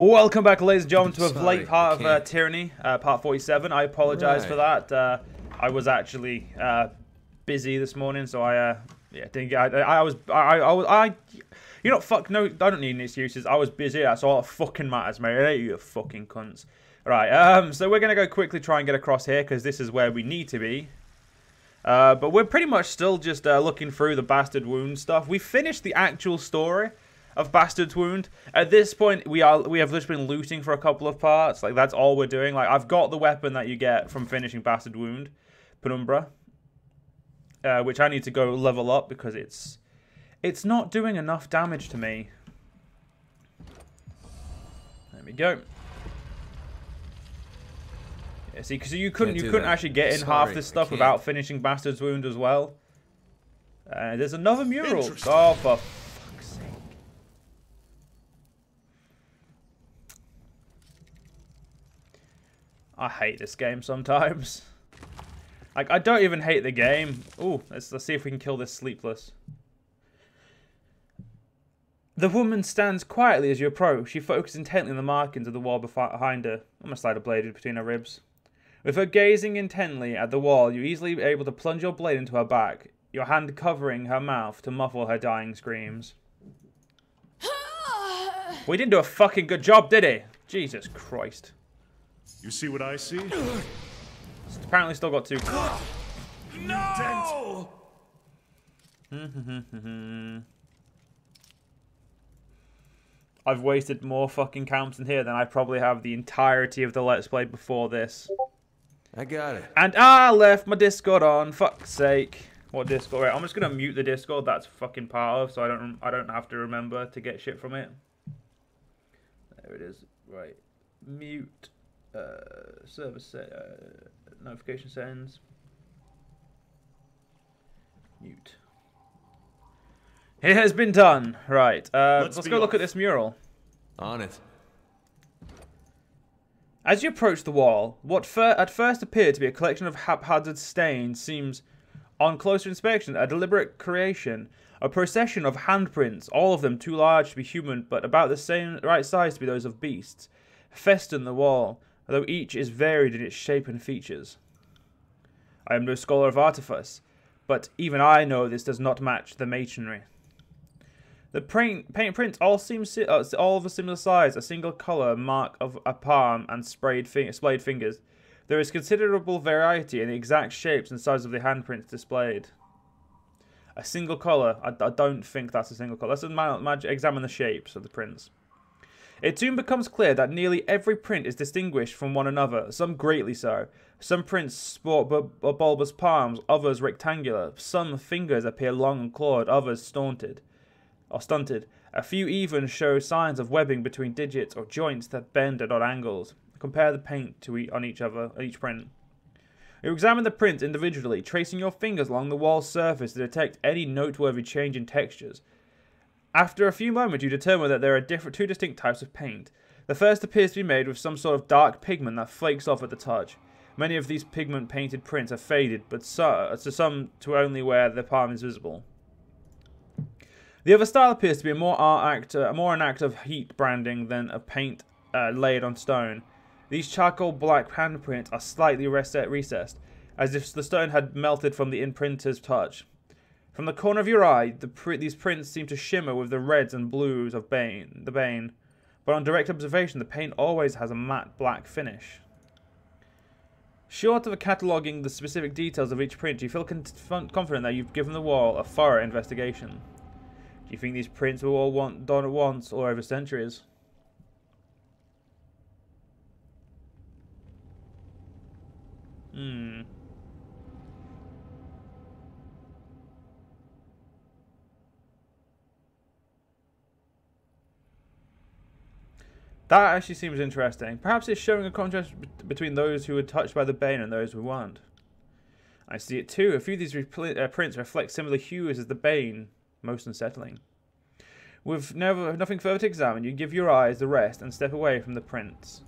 Welcome back, ladies and gentlemen, to a late part of Tyranny, part 47. I apologize for that. I was actually busy this morning, so I didn't get. You know, fuck no, I don't need any excuses. I was busy. That's all that fucking matters, mate. Hey, you fucking cunts. Right. So we're gonna go quickly try and get across here because this is where we need to be. But we're pretty much still just looking through the Bastard Wound stuff. We finished the actual story of Bastard's Wound. At this point, we have just been looting for a couple of parts. Like, that's all we're doing. Like, I've got the weapon that you get from finishing Bastard Wound, Penumbra, which I need to go level up because it's not doing enough damage to me. There we go. Yeah, see, because you couldn't actually get in half this stuff without finishing Bastard's Wound as well. There's another mural. Oh, for fuck's sake. I hate this game sometimes. Like, I don't even hate the game. Ooh, let's see if we can kill this Sleepless. The woman stands quietly as you approach. She focuses intently on the markings of the wall behind her. I'm gonna slide a blade between her ribs. With her gazing intently at the wall, you're easily able to plunge your blade into her back, your hand covering her mouth to muffle her dying screams. We didn't do a fucking good job, did he? Jesus Christ. You see what I see? It's apparently still got two. No! I've wasted more fucking camps in here than I probably have the entirety of the Let's Play before this. I got it. And I left my Discord on. Fuck's sake. What Discord? Right, I'm just gonna mute the Discord. That's fucking part of, so I don't have to remember to get shit from it. There it is. Right. Mute. Server set. Notification settings. Mute. It has been done. Right. Let's go look at this mural. On it. As you approach the wall, what at first appeared to be a collection of haphazard stains seems, on closer inspection, a deliberate creation. A procession of handprints, all of them too large to be human, but about the same right size to be those of beasts, festoon the wall, although each is varied in its shape and features. I am no scholar of artifice, but even I know this does not match the masonry. The paint prints all seem all of a similar size, a single colour, mark of a palm, and splayed fingers. There is considerable variety in the exact shapes and size of the handprints displayed. A single colour? I don't think that's a single colour. Let's examine the shapes of the prints. It soon becomes clear that nearly every print is distinguished from one another, some greatly so. Some prints sport bulbous palms, others rectangular. Some fingers appear long and clawed, others stunted. A few even show signs of webbing between digits or joints that bend at odd angles. Compare the paint to each print. You examine the prints individually, tracing your fingers along the wall surface to detect any noteworthy change in textures. After a few moments, you determine that there are two distinct types of paint. The first appears to be made with some sort of dark pigment that flakes off at the touch. Many of these pigment-painted prints are faded, but some to only where the palm is visible. The other style appears to be more an act of heat branding than of paint laid on stone. These charcoal black handprints are slightly recessed, as if the stone had melted from the imprinter's touch. From the corner of your eye, these prints seem to shimmer with the reds and blues of the bane, but on direct observation, the paint always has a matte black finish. Short of cataloguing the specific details of each print, you feel confident that you've given the wall a thorough investigation. Do you think these prints were all done at once or over centuries? That actually seems interesting. Perhaps it's showing a contrast between those who were touched by the Bane and those who weren't. I see it too. A few of these prints reflect similar hues as the Bane, most unsettling. With nothing further to examine, you give your eyes the rest and step away from the prints.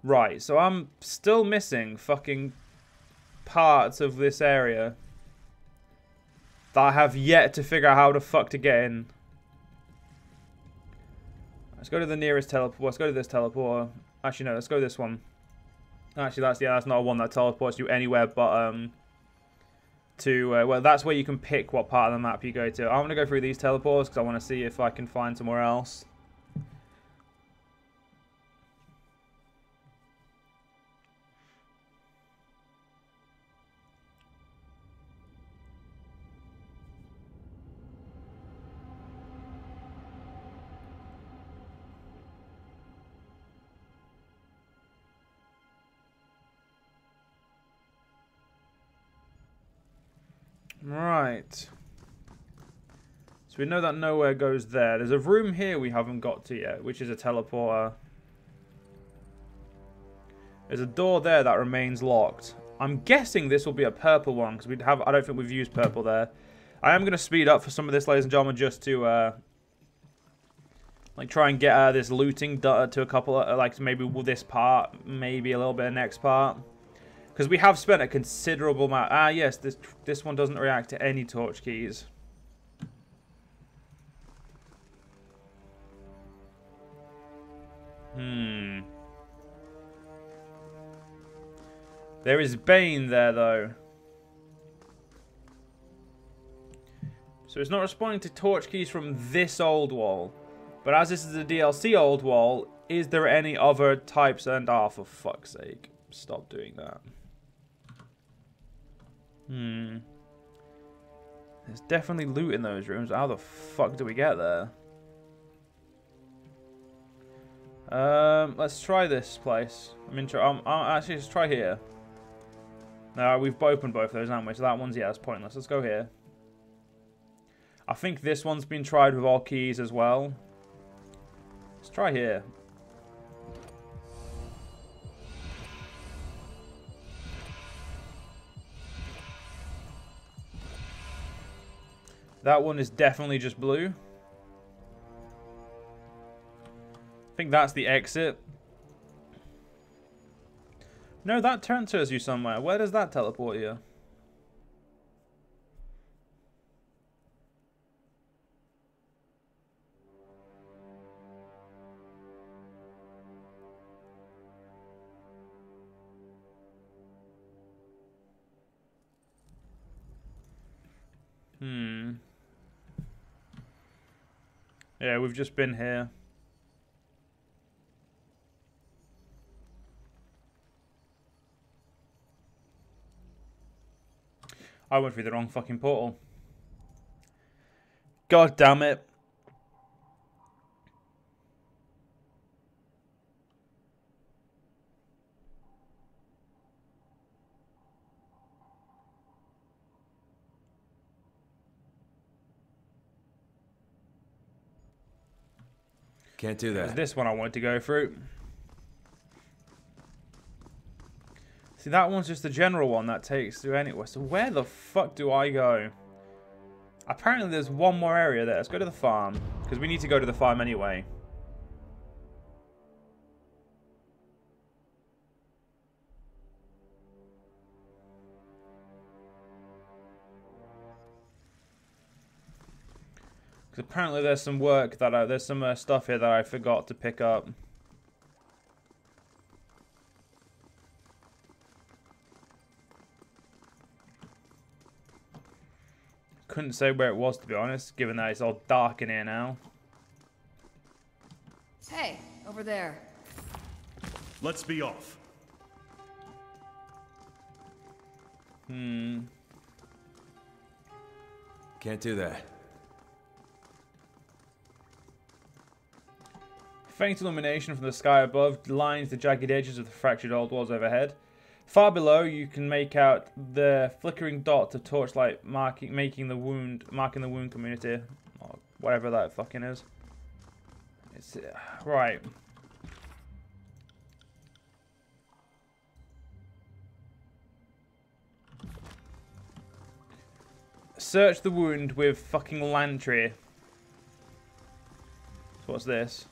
Right, so I'm still missing fucking parts of this area that I have yet to figure out how the fuck to get in. Let's go to the nearest teleport. Let's go to this teleporter. Actually, no. Let's go this one. Actually, that's not one that teleports you anywhere but well, that's where you can pick what part of the map you go to. I'm gonna go through these teleporters because I want to see if I can find somewhere else. Right. So we know that nowhere goes there. There's a room here we haven't got to yet, which is a teleporter. There's a door there that remains locked. I'm guessing this will be a purple one, because I don't think we've used purple there. I am going to speed up for some of this, ladies and gentlemen, just to like try and get this looting to a couple of, like maybe this part, maybe a little bit of next part. Because we have spent a considerable amount. Ah, yes, this one doesn't react to any torch keys. There is Bane there, though. So it's not responding to torch keys from this old wall. But as this is a DLC old wall, is there any other types? And for fuck's sake, stop doing that. There's definitely loot in those rooms. How the fuck do we get there? Let's try this place. Actually, let's try here. No, we've opened both of those, haven't we? So that one's, yeah, that's pointless. Let's go here. I think this one's been tried with all keys as well. Let's try here. That one is definitely just blue. I think that's the exit. No, that transfers you somewhere. Where does that teleport you? Yeah, we've just been here. I went through the wrong fucking portal. God damn it. Can't do that. It was this one I wanted to go through. See, that one's just the general one that takes through anywhere. So where the fuck do I go? Apparently there's one more area there. Let's go to the farm. Because we need to go to the farm anyway. Because apparently there's some work that there's some stuff here that I forgot to pick up. Couldn't say where it was, to be honest, given that it's all dark in here now. Hey, over there. Let's be off. Can't do that. Faint illumination from the sky above lines the jagged edges of the fractured old walls overhead. Far below, you can make out the flickering dots of torchlight marking the wound community, or whatever that fucking is. It's right. Search the wound with fucking lantry. So what's this?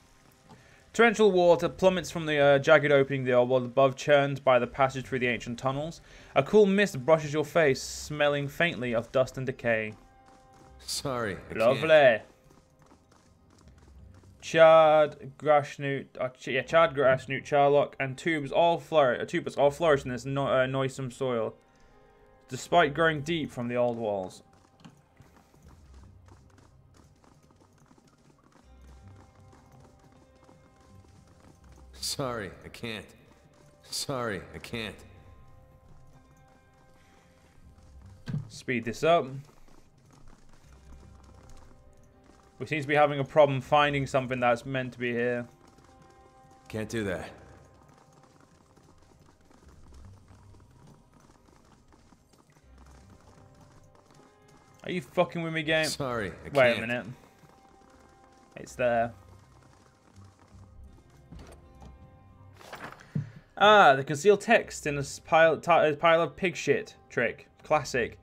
Torrential water plummets from the jagged opening of the old wall above, churned by the passage through the ancient tunnels. A cool mist brushes your face, smelling faintly of dust and decay. Sorry. Lovely. Chard, Grashnewt, Chard, Grashnewt, Charlock, and tubers all flourish in this noisome soil, despite growing deep from the old walls. Sorry, I can't. Sorry, I can't. Speed this up. We seem to be having a problem finding something that's meant to be here. Can't do that. Are you fucking with me, game? Sorry, I can't. Wait a minute. It's there. Ah, the concealed text in a pile of pig shit trick. Classic.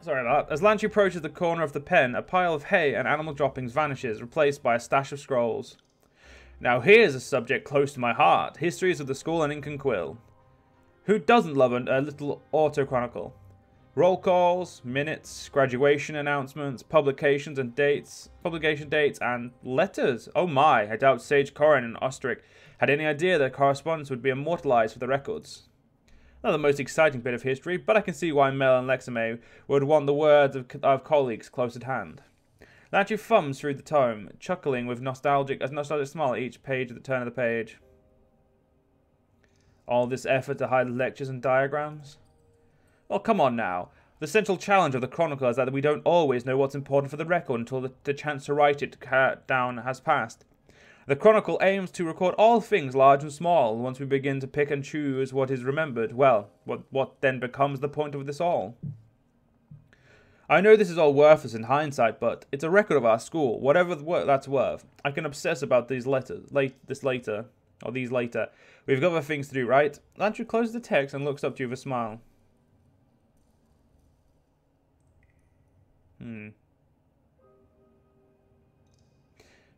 Sorry about that. As Lantry approaches the corner of the pen, a pile of hay and animal droppings vanishes, replaced by a stash of scrolls. Now here's a subject close to my heart. Histories of the school and ink and quill. Who doesn't love a little auto-chronicle? Roll calls, minutes, graduation announcements, publication dates, and letters. Oh my, I doubt Sage Corrin and Ostrich had any idea their correspondence would be immortalized for the records. Not the most exciting bit of history, but I can see why Mel and Lexame would want the words of colleagues close at hand. Lantry thumbs through the tome, chuckling with a nostalgic smile at each page at the turn of the page. All this effort to hide lectures and diagrams? Well, come on now. The central challenge of the Chronicle is that we don't always know what's important for the record until the chance to write it down has passed. The Chronicle aims to record all things large and small. Once we begin to pick and choose what is remembered, well, what then becomes the point of this all? I know this is all worthless in hindsight, but it's a record of our school, whatever that's worth. I can obsess about these later. We've got other things to do, right? Lantry closes the text and looks up to you with a smile.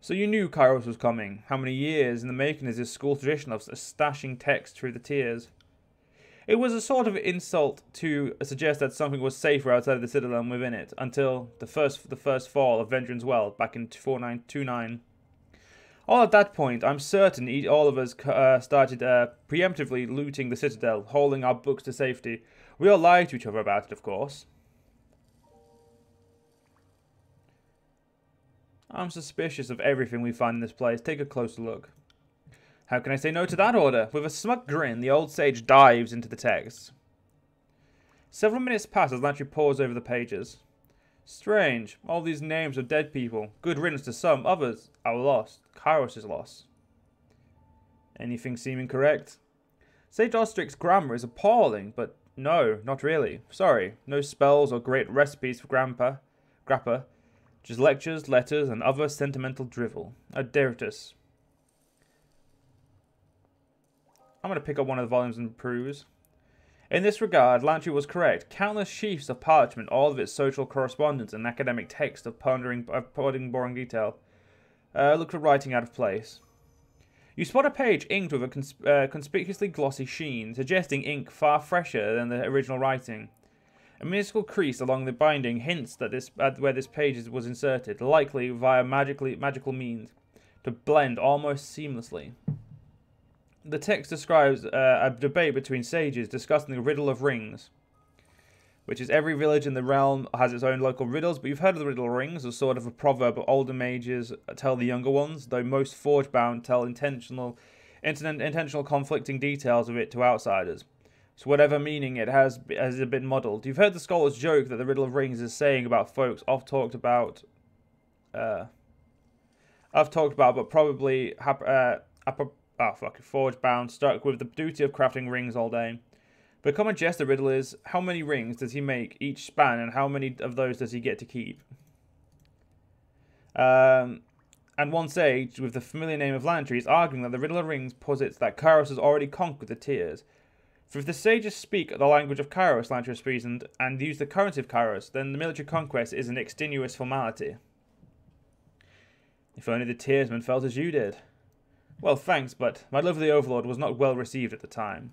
So you knew Kyros was coming. How many years in the making is this school tradition of stashing text through the tiers? It was a sort of insult to suggest that something was safer outside of the Citadel and within it, until the first fall of Vengeance Well, back in 4929. All at that point, I'm certain all of us started preemptively looting the Citadel, hauling our books to safety. We all lied to each other about it, of course. I'm suspicious of everything we find in this place. Take a closer look. How can I say no to that order? With a smug grin, the old sage dives into the text. Several minutes pass as Lantry pores over the pages. Strange. All these names of dead people. Good riddance to some. Others are lost. Kyros is lost. Anything seeming correct? Sage Ostrich's grammar is appalling, but no, not really. Sorry. No spells or great recipes for Grappa. Just lectures, letters, and other sentimental drivel. A deritus. I'm going to pick up one of the volumes and peruse. In this regard, Lantry was correct. Countless sheafs of parchment, all of its social correspondence and academic text of pondering boring detail, look for writing out of place. You spot a page inked with a conspicuously glossy sheen, suggesting ink far fresher than the original writing. A minuscule crease along the binding hints that where this page was inserted, likely via magical means, to blend almost seamlessly. The text describes a debate between sages discussing the riddle of rings, which is every village in the realm has its own local riddles, but you've heard of the riddle of rings as sort of a proverb of older mages tell the younger ones, though most forge-bound tell intentional conflicting details of it to outsiders. So whatever meaning it has a bit muddled. You've heard the scholars joke that the riddle of rings is saying about folks I've talked about, but probably forge-bound, stuck with the duty of crafting rings all day. The common jest of the riddle is, how many rings does he make each span, and how many of those does he get to keep? And one sage, with the familiar name of Lantry, is arguing that the riddle of rings posits that Kyros has already conquered the tiers. For if the sages speak the language of Kyros, Lantry has reasoned, and use the currency of Kyros, then the military conquest is an extenuous formality. If only the tiersmen felt as you did. Well, thanks, but my lovely overlord was not well received at the time.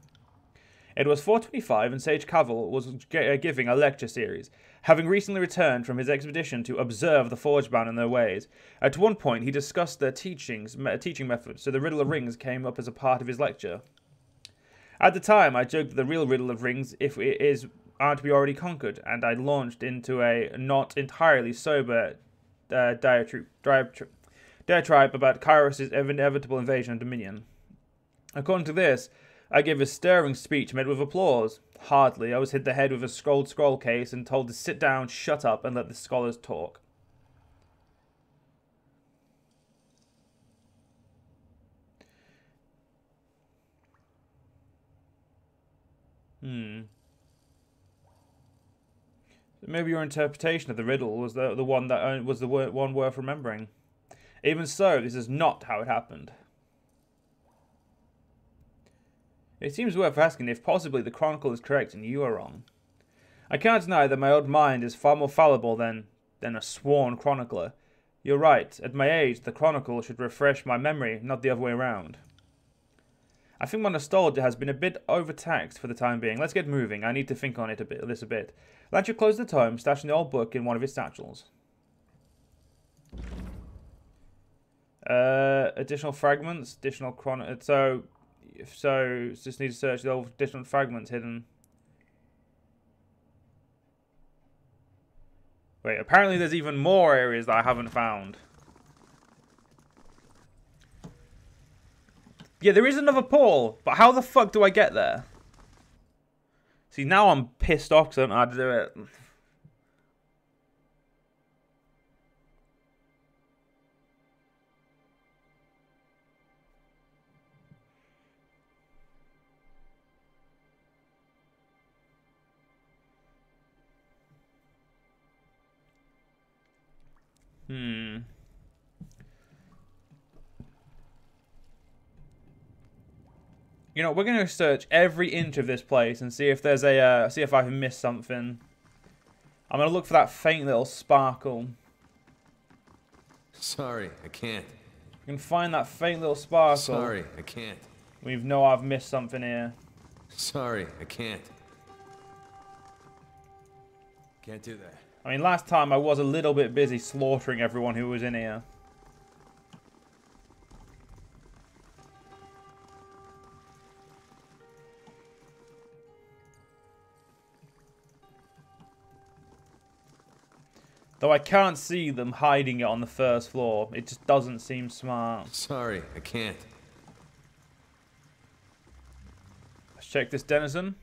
It was 4:25 and Sage Cavil was giving a lecture series, having recently returned from his expedition to observe the Forgebound and their ways. At one point, he discussed their teaching methods, so the Riddle of Rings came up as a part of his lecture. At the time, I joked that the real Riddle of Rings, if it is, aren't we already conquered, and I launched into a not entirely sober diatribe about Kyros' inevitable invasion of Dominion. According to this, I gave a stirring speech met with applause. Hardly. I was hit the head with a scroll case and told to sit down, shut up, and let the scholars talk. Maybe your interpretation of the riddle was the one that was the one worth remembering. Even so, this is not how it happened. It seems worth asking if possibly the Chronicle is correct and you are wrong. I can't deny that my old mind is far more fallible than a sworn chronicler. You're right. At my age, the Chronicle should refresh my memory, not the other way around. I think my nostalgia has been a bit overtaxed for the time being. Let's get moving. I need to think on this a bit. Lancher closed the tome, stashing the old book in one of his satchels. Additional fragments, additional so just need to search the old additional fragments hidden. Wait, apparently there's even more areas that I haven't found. Yeah, there is another portal, but how the fuck do I get there? See, now I'm pissed off because I don't know how to do it. You know, we're going to search every inch of this place and see if there's see if I've missed something. I'm going to look for that faint little sparkle. Sorry, I can't. You can find that faint little sparkle. Sorry, I can't. We know I've missed something here. Sorry, I can't. Can't do that. I mean, last time I was a little bit busy slaughtering everyone who was in here. Though I can't see them hiding it on the first floor. It just doesn't seem smart. Sorry, I can't. Let's check this denizen.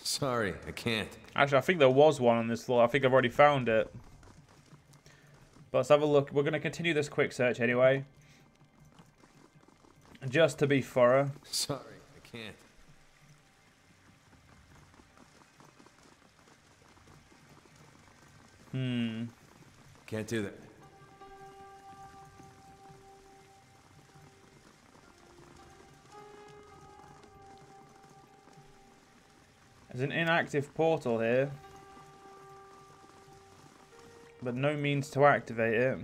Sorry, I can't. Actually, I think there was one on this floor. I think I've already found it. But let's have a look. We're going to continue this quick search anyway. Just to be thorough. Sorry, I can't. Can't do that. There's an inactive portal here. But no means to activate it.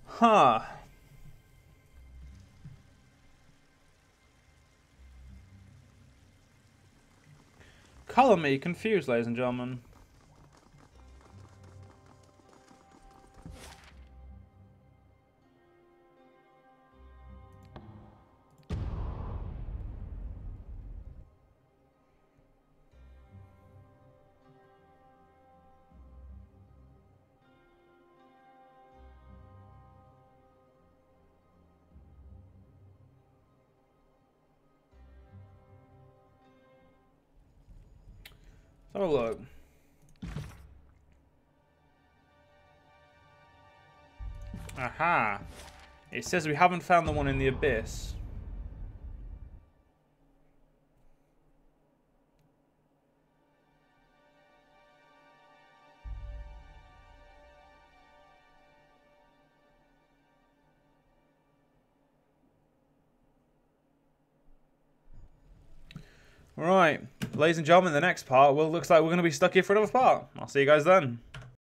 Huh. Color me confused, ladies and gentlemen. Have a look. Aha. It says we haven't found the one in the abyss. Right, ladies and gentlemen, the next part, well, looks like we're going to be stuck here for another part. I'll see you guys then.